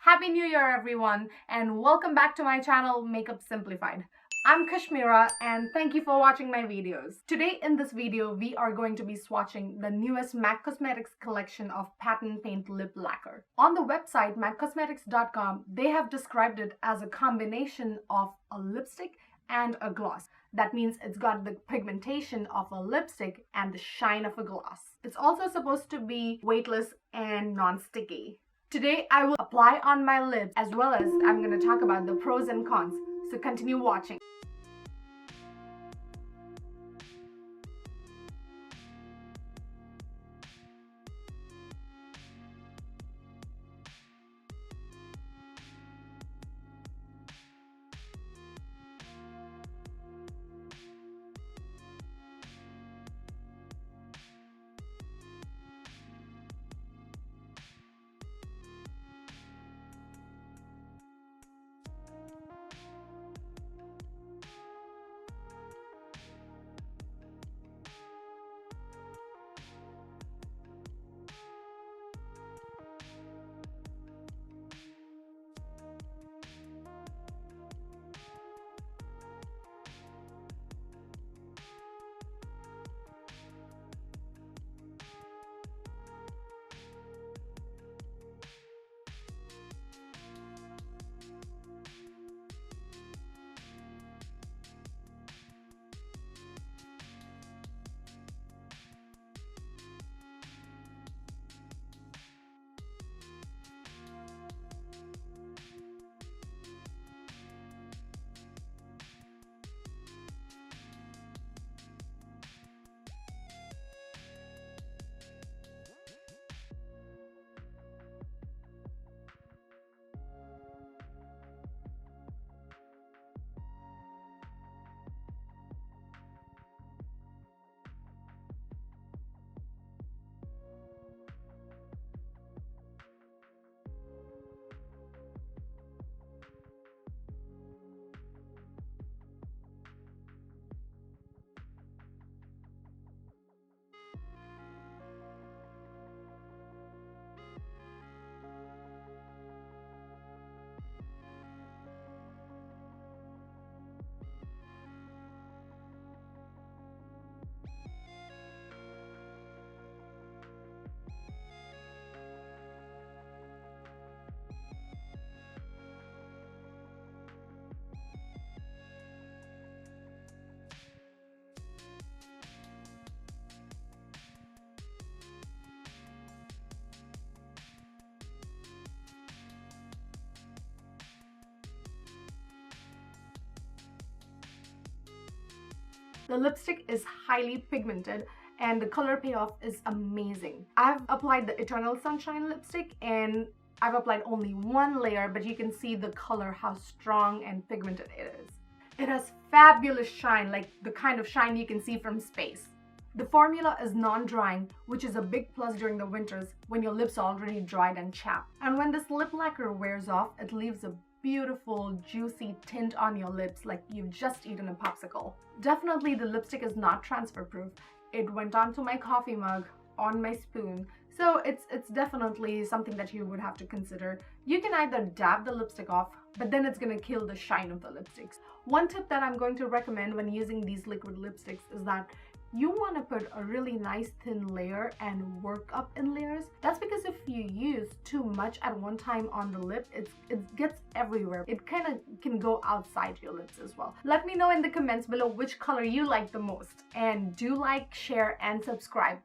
Happy New Year everyone, and welcome back to my channel Makeup Simplified. I'm Kashmira and thank you for watching my videos. Today in this video we are going to be swatching the newest MAC Cosmetics collection of Patent Paint Lip Lacquer. On the website maccosmetics.com, they have described it as a combination of a lipstick and a gloss. That means it's got the pigmentation of a lipstick and the shine of a gloss. It's also supposed to be weightless and non-sticky. Today I will apply on my lips as well as I'm going to talk about the pros and cons. So continue watching. The lipstick is highly pigmented and the color payoff is amazing. I've applied the Eternal Sunshine lipstick and I've applied only one layer, but you can see the color, how strong and pigmented it is. It has fabulous shine, like the kind of shine you can see from space. The formula is non-drying, which is a big plus during the winters when your lips are already dried and chapped. And when this lip lacquer wears off, it leaves a beautiful juicy tint on your lips like you've just eaten a popsicle. Definitely the lipstick is not transfer proof. It went onto my coffee mug, on my spoon, so it's definitely something that you would have to consider. You can either dab the lipstick off, but then it's gonna kill the shine of the lipsticks. One tip that I'm going to recommend when using these liquid lipsticks is that you want to put a really nice thin layer and work up in layers. That's because if you use too much at one time on the lip, it gets everywhere. It kind of can go outside your lips as well. Let me know in the comments below which color you like the most. And do like, share, and subscribe.